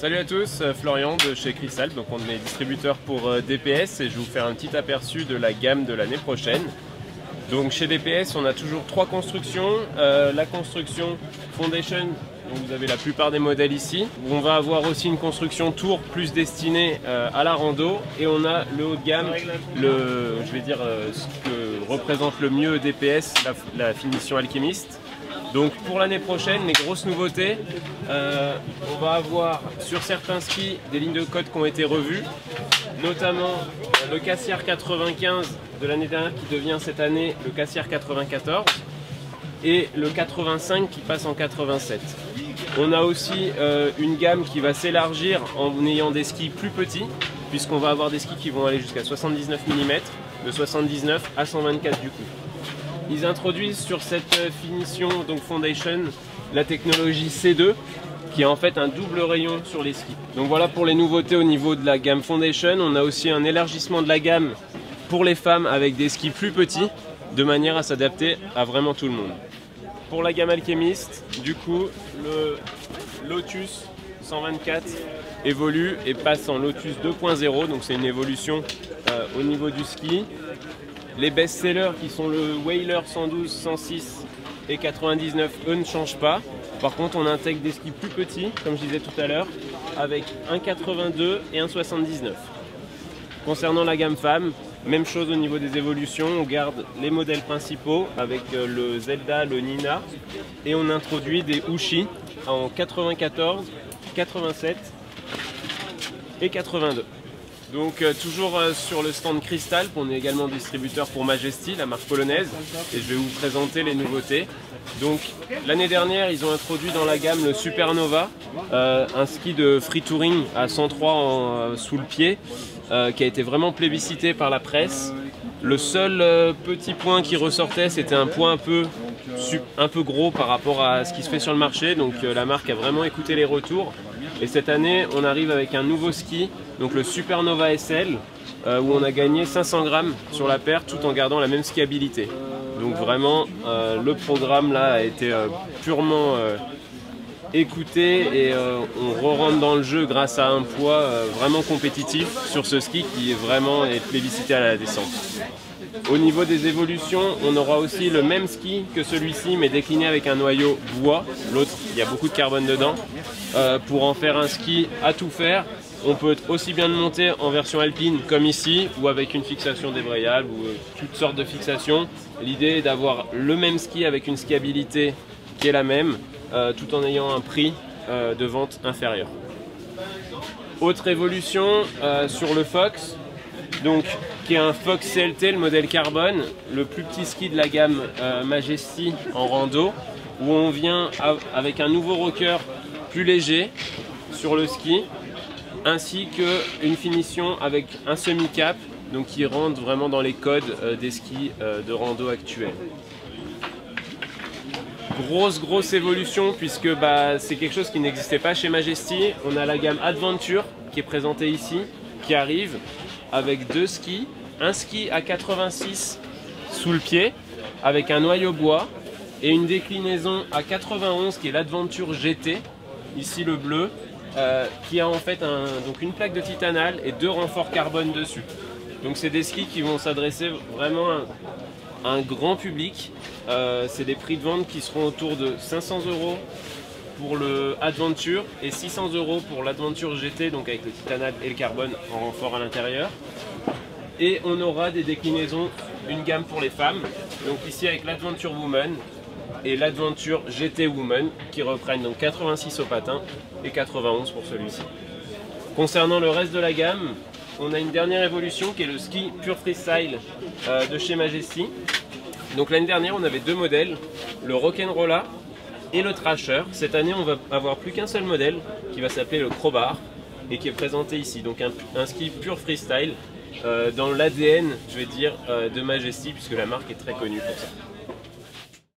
Salut à tous, Florian de chez Cristal, donc on est distributeur pour DPS et je vais vous faire un petit aperçu de la gamme de l'année prochaine. Donc chez DPS on a toujours trois constructions, la construction Foundation, donc vous avez la plupart des modèles ici, où on va avoir aussi une construction Tour plus destinée à la rando, et on a le haut de gamme, ce que représente le mieux DPS, la finition alchimiste. Donc pour l'année prochaine, les grosses nouveautés, on va avoir sur certains skis des lignes de code qui ont été revues, notamment le Cassiar 95 de l'année dernière qui devient cette année le Cassiar 94 et le 85 qui passe en 87. On a aussi une gamme qui va s'élargir en ayant des skis plus petits, puisqu'on va avoir des skis qui vont aller jusqu'à 79 mm, de 79 à 124 du coup. Ils introduisent sur cette finition, donc Foundation, la technologie C2, qui est en fait un double rayon sur les skis. Donc voilà pour les nouveautés au niveau de la gamme Foundation. On a aussi un élargissement de la gamme pour les femmes avec des skis plus petits, de manière à s'adapter à vraiment tout le monde. Pour la gamme Alchemist, du coup, le Lotus 124 évolue et passe en Lotus 2.0, donc c'est une évolution au niveau du ski. Les best-sellers qui sont le Whaler 112, 106 et 99, eux ne changent pas. Par contre, on intègre des skis plus petits, comme je disais tout à l'heure, avec un 82 et un 79. Concernant la gamme femme, même chose au niveau des évolutions, on garde les modèles principaux avec le Zelda, le Nina, et on introduit des Uchi en 94, 87 et 82. Donc toujours sur le stand Cristal, on est également distributeur pour Majesty, la marque polonaise, et je vais vous présenter les nouveautés. Donc l'année dernière, ils ont introduit dans la gamme le Supernova, un ski de free touring à 103 sous le pied, qui a été vraiment plébiscité par la presse. Le seul petit point qui ressortait, c'était un point un peu gros par rapport à ce qui se fait sur le marché, donc la marque a vraiment écouté les retours. Et cette année, on arrive avec un nouveau ski, donc le Supernova SL, où on a gagné 500 grammes sur la paire tout en gardant la même skiabilité. Donc vraiment, le programme là a été purement écouté et on re-rentre dans le jeu grâce à un poids vraiment compétitif sur ce ski qui est vraiment plébiscité à la descente. Au niveau des évolutions, on aura aussi le même ski que celui-ci, mais décliné avec un noyau bois. L'autre, il y a beaucoup de carbone dedans. Pour en faire un ski à tout faire, on peut aussi bien le monter en version alpine comme ici, ou avec une fixation débrayable, ou toutes sortes de fixations. L'idée est d'avoir le même ski avec une skiabilité qui est la même, tout en ayant un prix de vente inférieur. Autre évolution sur le Fox. Donc, qui est un Fox CLT, le modèle carbone, le plus petit ski de la gamme Majesty en rando, où on vient avec un nouveau rocker plus léger sur le ski, ainsi qu'une finition avec un semi-cap, donc qui rentre vraiment dans les codes des skis de rando actuels. Grosse évolution, puisque c'est quelque chose qui n'existait pas chez Majesty. On a la gamme Adventure qui est présentée ici, qui arrive avec deux skis, un ski à 86 sous le pied avec un noyau bois et une déclinaison à 91 qui est l'Adventure GT, ici le bleu, qui a en fait donc une plaque de titanal et deux renforts carbone dessus. Donc c'est des skis qui vont s'adresser vraiment à un grand public. C'est des prix de vente qui seront autour de 500 € pour le Adventure et 600 € pour l'Adventure GT, donc avec le titanal et le carbone en renfort à l'intérieur. Et on aura des déclinaisons, une gamme pour les femmes, donc ici avec l'Adventure Woman et l'Adventure GT Woman qui reprennent donc 86 au patin et 91 pour celui-ci. Concernant le reste de la gamme, on a une dernière évolution qui est le ski Pure Freestyle de chez Majesty. Donc l'année dernière on avait deux modèles, le Rock'n'Rolla et le Trasher. Cette année on va avoir plus qu'un seul modèle qui va s'appeler le Crowbar et qui est présenté ici. Donc un ski Pure Freestyle dans l'ADN, je vais dire, de Majesty, puisque la marque est très connue pour ça.